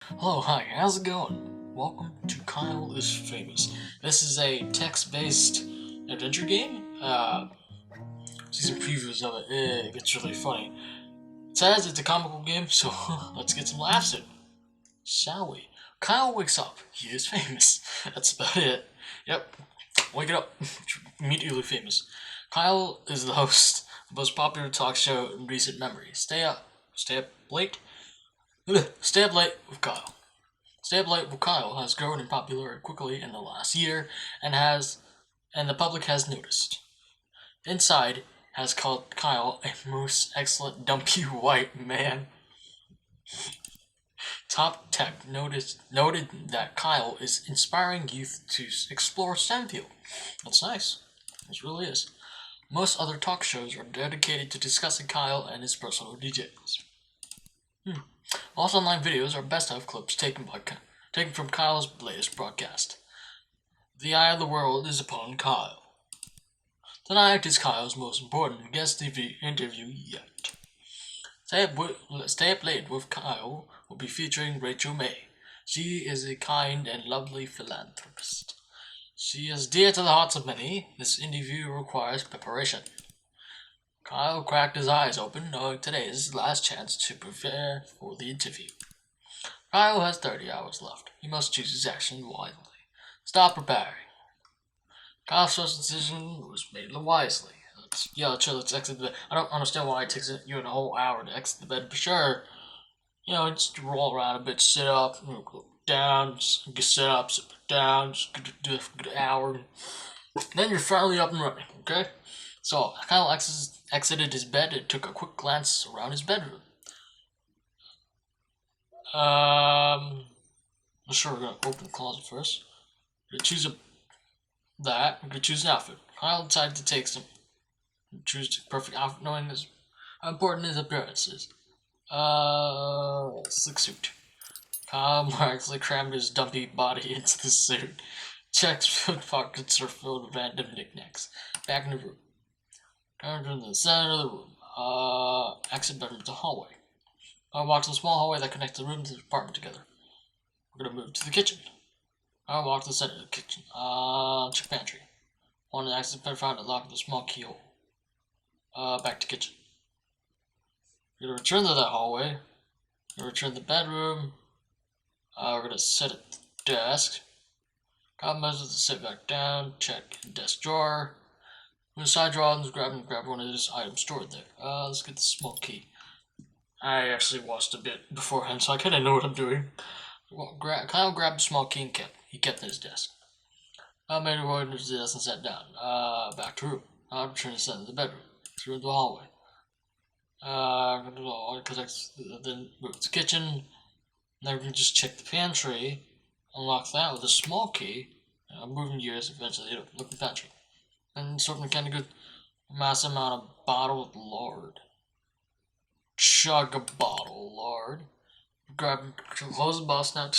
Hello, hi, how's it going? Welcome to Kyle is Famous. This is a text-based adventure game. See some previews of it. It gets really funny. It says it's a comical game, so let's get some laughs in, shall we? Kyle wakes up. He is famous. That's about it. Yep. Wake it up. Immediately famous. Kyle is the host of the most popular talk show in recent memory. Stay up late. Stay up late with Kyle. Stay-up-late with Kyle has grown in popularity quickly in the last year and the public has noticed. Inside has called Kyle a most excellent dumpy white man. Top Tech noted that Kyle is inspiring youth to explore STEM field. That's nice. It really is. Most other talk shows are dedicated to discussing Kyle and his personal details. Most online videos are best of clips taken from Kyle's latest broadcast. The eye of the world is upon Kyle. Tonight is Kyle's most important guest TV interview yet. Stay up late with Kyle will be featuring Rachel May. She is a kind and lovely philanthropist. She is dear to the hearts of many. This interview requires preparation. Kyle cracked his eyes open, knowing today is his last chance to prepare for the interview. Kyle has 30 hours left. He must choose his action wisely. Stop preparing. Kyle's first decision was made wisely. Let's exit the bed. I don't understand why it takes you a whole hour to exit the bed, but sure. Just roll around a bit, sit up, go down, sit up, sit down, just do it for a good hour. Then you're finally up and running, okay? So, Kyle exited his bed and took a quick glance around his bedroom. I'm sure we're gonna open the closet first. We're gonna choose we're gonna choose an outfit. Kyle decided to choose the perfect outfit, knowing how important his appearance is. Slick suit. Kyle miraculously crammed his dumpy body into the suit. Chest pockets are filled with random knickknacks. Back in the room. Turned to the center of the room. Exit bedroom to hallway. I walked to the small hallway that connects the room to the apartment together. We're gonna move to the kitchen. I walked to the center of the kitchen. Check pantry. Wanted to exit bed, found it locked with a small keyhole. Back to kitchen. We're gonna return to that hallway. We're gonna return to the bedroom. We're gonna sit at the desk. Got measures to sit back down. Check desk drawer. From the side drawer, and grab one of his items stored there. Let's get the small key. I actually watched a bit beforehand, so I kind of know what I'm doing. Kyle grabbed a small key and he kept it in his desk. I made a way to his desk and sat down. Back to room. I returned to the bedroom. Through the hallway. Then move to the kitchen. Then we can just check the pantry. Unlock that with a small key. Moving gears, eventually look at the pantry. And sort of kind of good massive amount of bottled lard. Chug a bottle lard. Close the box now.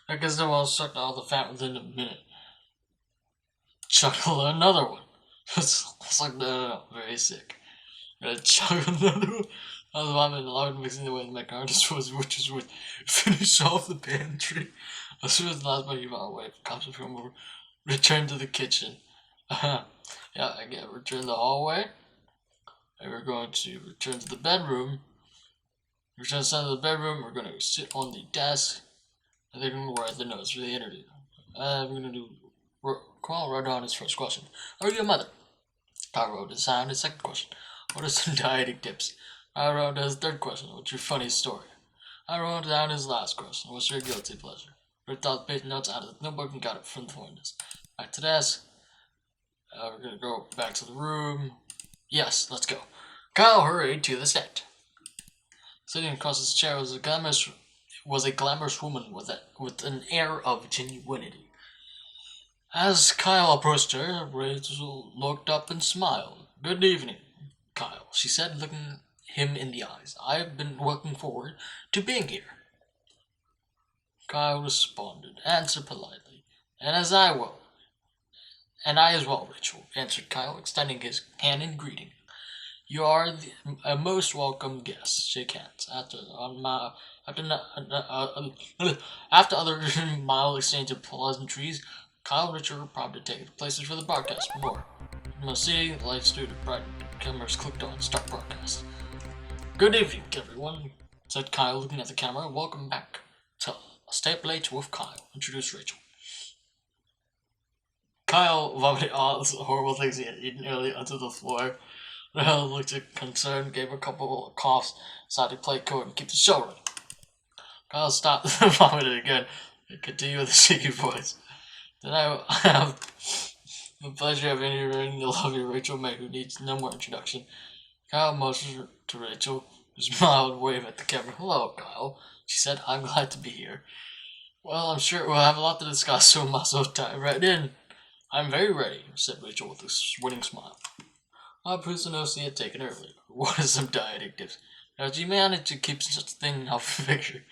I guess no one sucked all the fat within a minute. Chug another one. It's like, no, very sick. Gotta chug another one. I was loving mixing the way the macaroni which would finish off the pantry. As soon as the last bite you got away, comes from return to the kitchen. Again, return to the hallway. And we're going to return to the bedroom. Return to the center of the bedroom. We're going to sit on the desk. And they're going to write the notes for the interview. We're going to do. Carl wrote down his first question. Are you a mother? I wrote down his second question. What are some dieting tips? I wrote down his third question. What's your funniest story? I wrote down his last question. What's your guilty pleasure? Ripped out the notes out of the notebook and got it from the windows. Back to the desk. We're going to go back to the room. Yes, let's go. Kyle hurried to the set. Sitting across his chair was a glamorous woman with an air of genuinity. As Kyle approached her, Rachel looked up and smiled. Good evening, Kyle, she said, looking him in the eyes. I've been looking forward to being here. Kyle responded, answered politely, and I as well, Rachel, answered Kyle, extending his hand in greeting. You are a most welcome guest. Shake hands. After, after other mild exchange of pleasantries, Kyle and Richard were prompted to take places for the broadcast. More. From the city, the lights through the bright cameras clicked on. Start broadcast. Good evening, everyone, said Kyle, looking at the camera. Welcome back to Stay Up Late with Kyle, introduced Rachel. Kyle vomited all the horrible things he had eaten earlier onto the floor. Rahel looked concerned, gave a couple of coughs, decided to play cool and keep the show running. Kyle stopped vomiting again and continued with a shaky voice. Then I have the pleasure of interviewing the lovely Rachel May, who needs no more introduction. Kyle motioned to Rachel, who smiled and waved at the camera. Hello, Kyle, she said. I'm glad to be here. Well, I'm sure we'll have a lot to discuss, so must dive right in. I'm very ready, said Rachel with a winning smile. I personally see it taken earlier. What are some dieting tips? Now, do you manage to keep such a thing off the picture?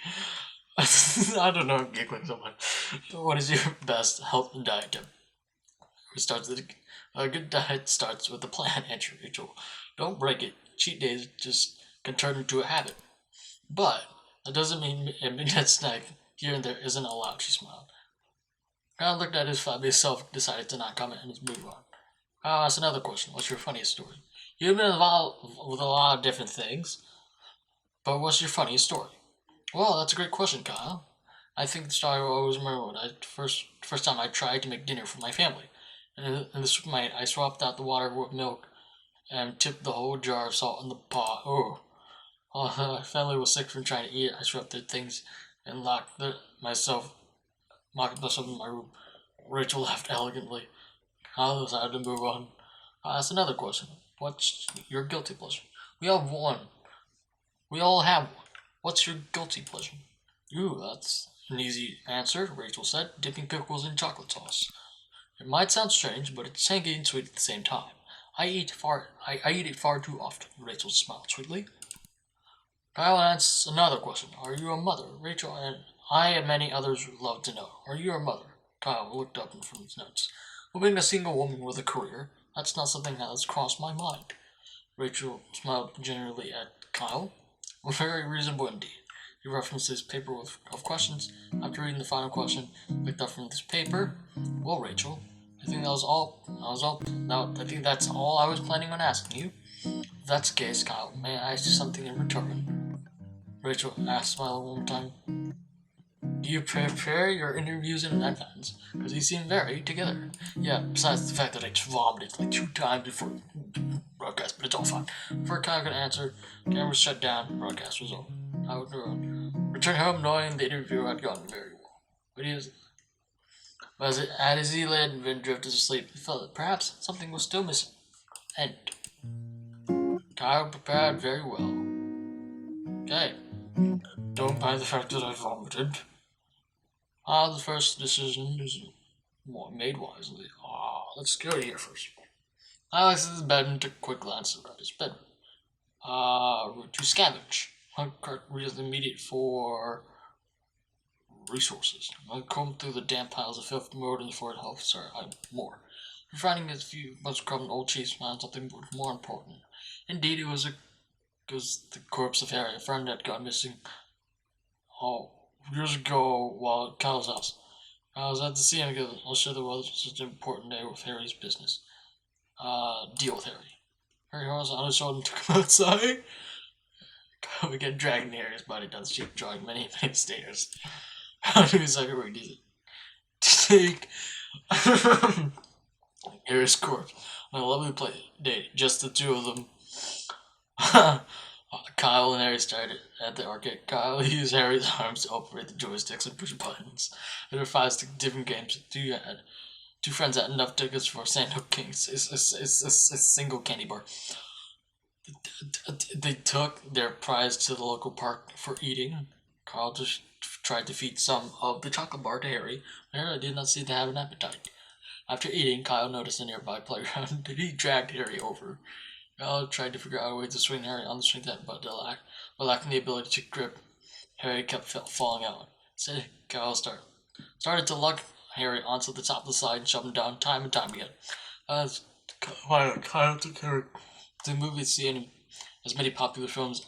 I don't know, I'm giggling so much. What is your best health and diet tip? A good diet starts with a plan, answered Rachel. Don't break it. Cheat days just can turn into a habit. But that doesn't mean a midnight snack here and there isn't allowed, she smiled. Kyle looked at his fabulous self, decided to not comment, and move on. Kyle asked another question. What's your funniest story? You've been involved with a lot of different things, but what's your funniest story? Well, that's a great question, Kyle. I think the story I always remember when first time I tried to make dinner for my family. In the soup I swapped out the water with milk and tipped the whole jar of salt in the pot. Oh, my family was sick from trying to eat it. I disrupted things and locked myself in my room. Rachel laughed elegantly. Kyle decided to move on. I asked another question. What's your guilty pleasure? We all have one. What's your guilty pleasure? Ooh, that's an easy answer, Rachel said, dipping pickles in chocolate sauce. It might sound strange, but it's tangy and sweet at the same time. I eat it far too often, Rachel smiled sweetly. Kyle asked another question. Are you a mother? Rachel and I and many others would love to know. Are you a mother? Kyle looked up from his notes. Well, being a single woman with a career, that's not something that has crossed my mind. Rachel smiled generally at Kyle. Very reasonable indeed. He referenced his paper of questions. After reading the final question, picked up from this paper. Well, Rachel, I think I think that's all I was planning on asking you. If that's the case, Kyle, may I ask you something in return? Rachel asked, smiling one more time. Do you prepare your interviews in advance? Because you seem very together. Yeah, besides the fact that I just vomited like 2 times before broadcast, but it's all fine. Before Kyle could answer, cameras shut down, broadcast was over. I would return home knowing the interview had gone very well. But as he lay and then drifted to sleep, he felt that perhaps something was still missing. End. Kyle prepared very well. Okay. Don't mind the fact that I vomited. The first decision is made wisely. Let's go here first. Alex is in bed and took a quick glance around his bedroom. Route to scavenge. Really immediate for resources. I combed through the damp piles of filth moored in the forward health, sir. More. Finding a few bunch of crumbled old cheese found something more important. Indeed, it was the corpse of Harry, a friend that got missing. Years ago, while at Kyle's house. I was at to see him because I'll show the world such an important day with Harry's business. Deal with Harry. Harry Horse on his shoulder and took him outside. We get dragged near his body down the street, drawing many stairs. How do we second where he did it? To take Harry's corpse on a lovely date, just the two of them. Kyle and Harry started at the arcade. Kyle used Harry's arms to operate the joysticks and push buttons. There were 5 different games. Two friends had enough tickets for Sandhook Kings. It's a single candy bar. They took their prize to the local park for eating. Kyle just tried to feed some of the chocolate bar to Harry. Harry did not seem to have an appetite. After eating, Kyle noticed a nearby playground. He dragged Harry over. Kyle tried to figure out a way to swing Harry on the swing set, but lacking the ability to grip, Harry kept falling out. Instead, Kyle started to lug Harry onto the top of the slide and shove him down time and time again. Kyle took Harry The movie seeing as many popular films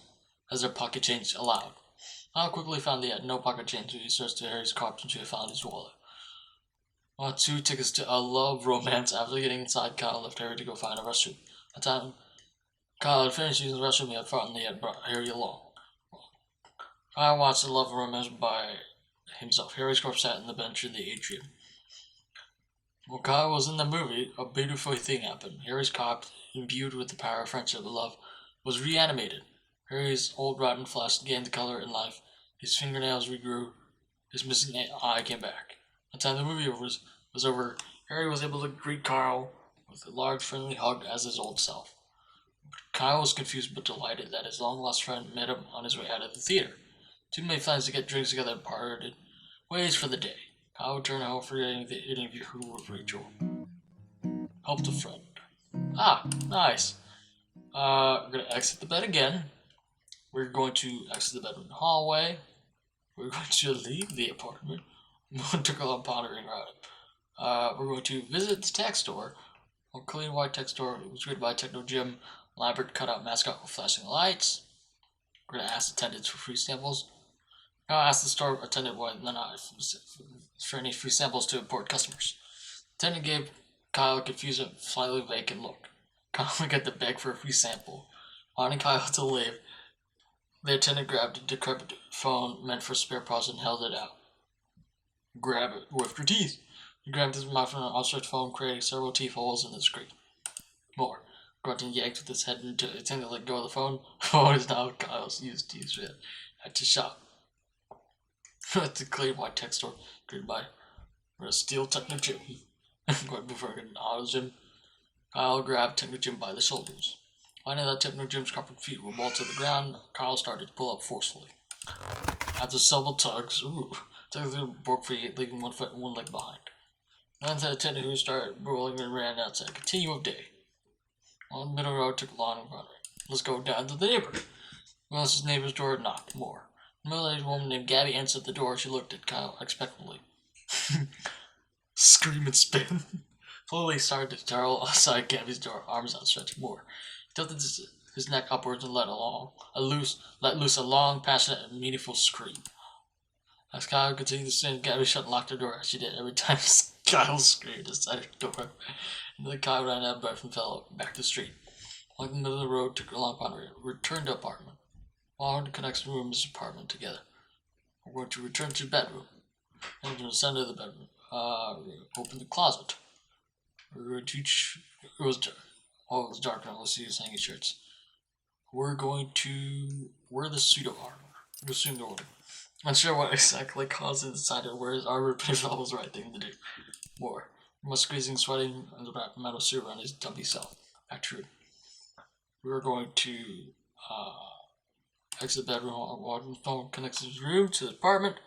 as their pocket change allowed. Kyle quickly found they had no pocket change, so he searched Harry's car until he found his wallet. 2 tickets to a love romance. After getting inside, Kyle left Harry to go find a restroom. By the time Kyle had finished using the restroom, he had forgotten he had brought Harry along. Kyle watched the love romance by himself. Harry's corpse sat on the bench in the atrium. While Kyle was in the movie, a beautiful thing happened. Harry's corpse, imbued with the power of friendship and love, was reanimated. Harry's old rotten flesh gained color and life. His fingernails regrew. His missing eye came back. By the time the movie was over, Harry was able to greet Kyle with a large, friendly hug as his old self. Kyle was confused but delighted that his long-lost friend met him on his way out of the theater. Two made plans to get drinks together and parted ways for the day. Kyle returned home forgetting the interview with Rachel. Helped a friend. Ah, nice. We're going to exit the bed again. We're going to exit the bedroom hallway. We're going to leave the apartment. It took a lot of pondering around it. We're going to visit the tech store. A clean white tech store. It was created by Technogym. Elaborate cutout mascot with flashing lights. We're going to ask attendants for free samples. I'll ask the store attendant why not for any free samples to import customers. The attendant gave Kyle a confused and slightly vacant look. Kyle looked at the bag for a free sample. Wanting Kyle to leave, the attendant grabbed a decrepit phone meant for spare parts and held it out. Grab it with your teeth. He grabbed his mouth from an outstretched phone, creating several teeth holes in the screen. More. Grunting yanked with his head until the attendant let go of the phone. The phone is now Kyle's used to use it at the shop. At the clean white tech store, created by a steel Technogym. Quite before an auto gym, Kyle grabbed Technogym by the shoulders. Finding that Technogym's carpet feet were bolted to the ground, Kyle started to pull up forcefully. After several tugs, Technogym broke free, leaving one foot and one leg behind. Then the attendant who started rolling and ran outside. Continue of day. On the middle road took a long run. Let's go down to the neighbor. Once his neighbor's door knocked. More. A middle-aged woman named Gabby answered the door. She looked at Kyle expectantly. Scream and spin. Slowly started to turtle outside Gabby's door, arms outstretched. More. He tilted his neck upwards and let loose a long, passionate, and meaningful scream. As Kyle continued to spin, Gabby shut and locked the door as she did every time Kyle screamed inside the door. And then Kyle ran out of breath and fell back to the street. Walking in the middle of the road, took a long ponder, returned to apartment. Walking connects the room of his apartment together. We're going to return to the bedroom. And to the center of the bedroom. Open the closet. We're going to it was dark. Oh, it was dark now. Let's see his hanging shirts. We're going to wear the suit of armor. We'll assume the order. I'm not sure what exactly caused him to decide to wear his armor, but he thought it was the right thing to do. More. He was squeezing, sweating, and the metal suit around his dumpy self. Back to room. We are going to exit the bedroom. Walking phone connects his room to the apartment,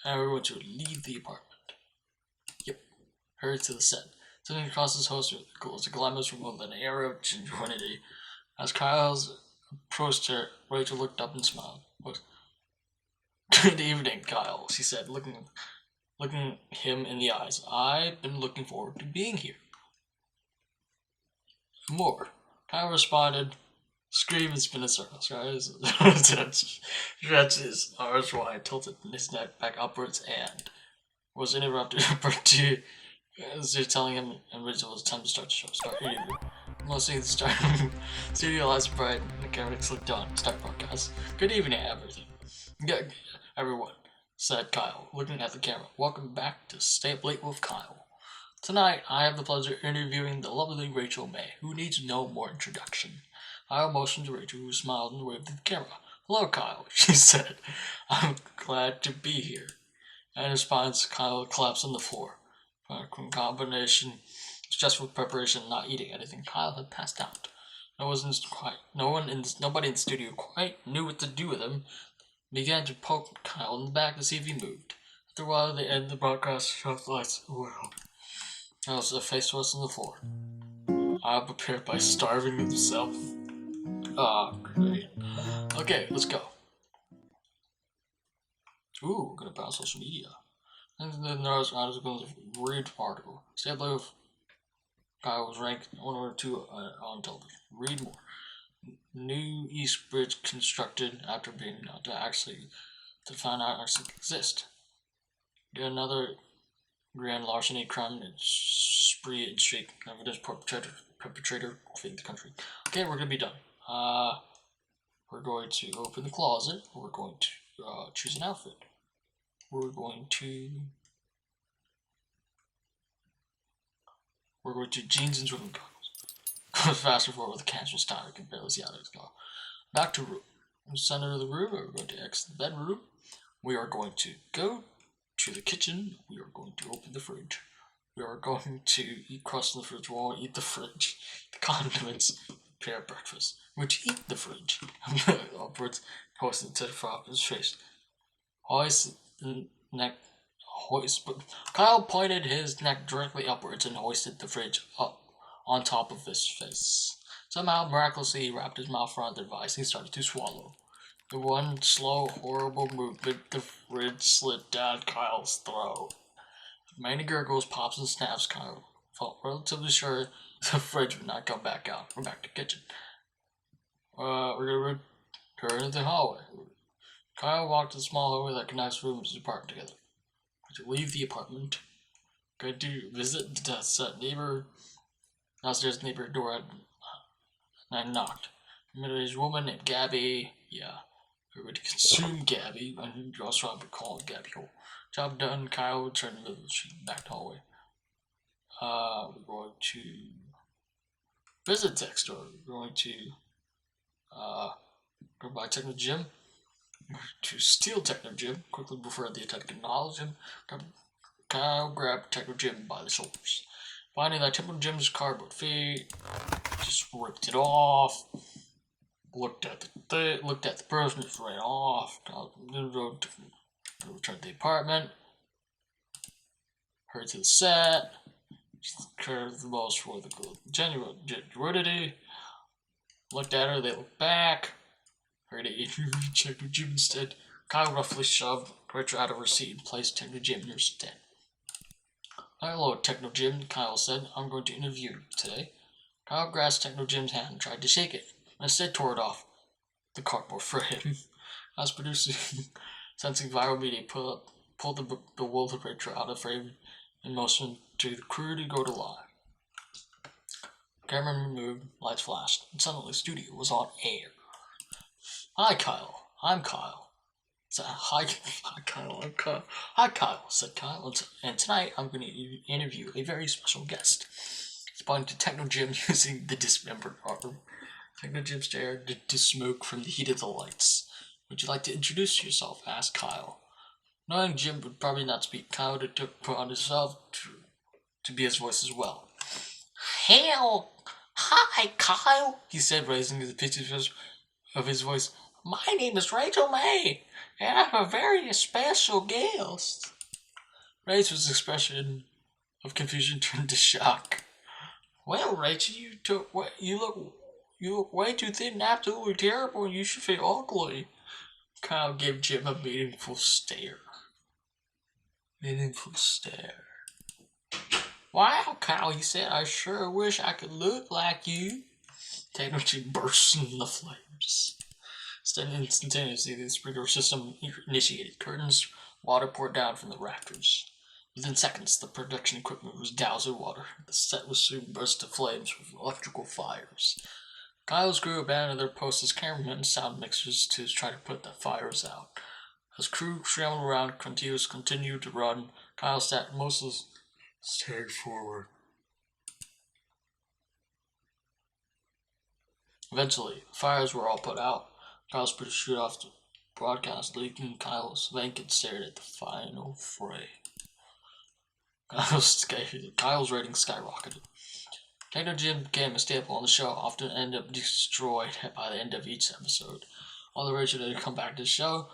and we're going to leave the apartment. Yep. Hurry to the set. Sitting across his host was a glamorous woman with an air of genuinity. As Kyle's approached her, Rachel looked up and smiled. What? Good evening, Kyle, she said, looking him in the eyes. I've been looking forward to being here. More. Kyle responded, scream and spin in circles. Stretched his arms wide, tilted his neck back upwards, and was interrupted as they're telling him and Rachel it was time to start the show. Start interview. Mostly the start studio lights bright and the camera slipped on. Start broadcast. Good evening, everyone, said Kyle, looking at the camera. Welcome back to Stay Up Late with Kyle. Tonight, I have the pleasure of interviewing the lovely Rachel May, who needs no more introduction. Kyle motioned to Rachel, who smiled and waved at the camera. Hello, Kyle, she said. I'm glad to be here. In response, Kyle collapsed on the floor. A combination of stressful preparation and not eating anything, Kyle had passed out. Nobody in the studio quite knew what to do with him. Began to poke Kyle in the back to see if he moved. After a while, they ended the broadcast, shut the lights. Well, Kyle's face was on the floor. I prepared by starving himself. Ah, great. Okay, let's go. Ooh, we're gonna bounce social media. And then there was a weird article. Stay up late with Kyle was ranked 1 or 2 on television. Read more. New East Bridge constructed after being known to find out actually exist. Get another grand larceny crime and spree and streak. Evidence perpetrator fleeing the country. Okay, we're gonna be done. We're going to open the closet. We're going to choose an outfit. We're going to jeans and swimming goggles. Goes faster forward with the casual style. You can barely see out of his car. Back to room. In the center of the room, we're going to exit the bedroom. We are going to go to the kitchen. We are going to open the fridge. We are going to eat crust in the fridge while we eat the fridge. The condiments, prepare breakfast. We're going to eat the fridge. Upwards, hoisted to the front of his face. Hoist the neck. Kyle pointed his neck directly upwards and hoisted the fridge up on top of his face. Somehow, miraculously, he wrapped his mouth around the device and he started to swallow. In one slow, horrible movement, the fridge slid down Kyle's throat. Many gurgles, pops, and snaps, Kyle felt relatively sure the fridge would not come back out. We're back to the kitchen. We're going to return to the hallway. Kyle walked to the small hallway that connects rooms to his apartment together. To leave the apartment, going to visit the neighbor, downstairs neighbor door, and knocked. A middle-aged woman named Gabby, we're going to consume Gabby, and you also have to call Gabby hole. Job done, Kyle returned to the village, back to the hallway. We're going to visit tech store. We're going to go by Technogym. To steal Technogym quickly before the attack could acknowledge him. Kyle grabbed Technogym by the shoulders. Finding that Technogym's cardboard feet, just ripped it off. Looked at the person, just ran off. Returned to the apartment. Hurried to the set. Curved the most for the genuine rigidity. Looked at her, they looked back. Heard it Technogym instead. Kyle roughly shoved Rachel out of her seat and placed Technogym in her stead. Hello, Technogym, Kyle said. I'm going to interview you today. Kyle grasped Technogym's hand and tried to shake it, and instead tore it off the cardboard frame. As producing, sensing viral media, pulled the bewildered Rachel out of the frame and motioned to the crew to go to live. Camera moved, lights flashed, and suddenly the studio was on air. Hi, Kyle. I'm Kyle. Hi, Kyle. I'm Kyle. Hi, Kyle, said Kyle. And tonight I'm going to interview a very special guest. He's pointing to Technogym using the dismembered arm. Technogym stared to smoke from the heat of the lights. Would you like to introduce yourself? Asked Kyle. Knowing Jim would probably not speak, Kyle took put on himself to be his voice as well. Hell, hi, Kyle, he said, raising the pitch of his voice. My name is Rachel May, and I'm a very special guest. Rachel's expression of confusion turned to shock. Well, Rachel, you look way too thin and absolutely terrible, and you should feel ugly. Kyle gave Jim a meaningful stare. Wow, Kyle, he said, I sure wish I could look like you. Technology burst into flames. Instantaneously, the sprinkler system initiated. Curtains, water poured down from the rafters. Within seconds, the production equipment was doused in water. The set was soon burst to flames with electrical fires. Kyle's crew abandoned their posts as cameramen and sound mixers to try to put the fires out. As crew scrambled around, continued to run. Kyle sat motionless, staring forward. Eventually, the fires were all put out. Kyle's put a shoot off the broadcast, leaving Kyle's vacant stared at the final fray. Kyle's rating skyrocketed. Technogym became a staple on the show, often ended up destroyed by the end of each episode. Although Rachel didn't come back to the show,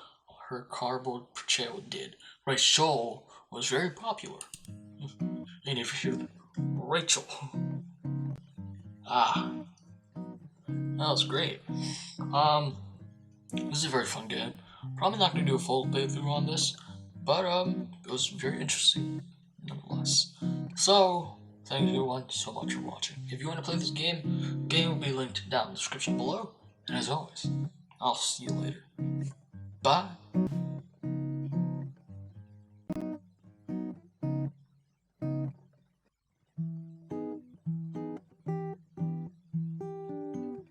her cardboard portrayal did. Rachel was very popular. Interviewed Rachel. That was great. This is a very fun game. Probably not going to do a full playthrough on this, but it was very interesting nonetheless. So, Thank you everyone so much for watching. If you want to play this game, game will be linked down in the description below. And as always, I'll see you later. Bye.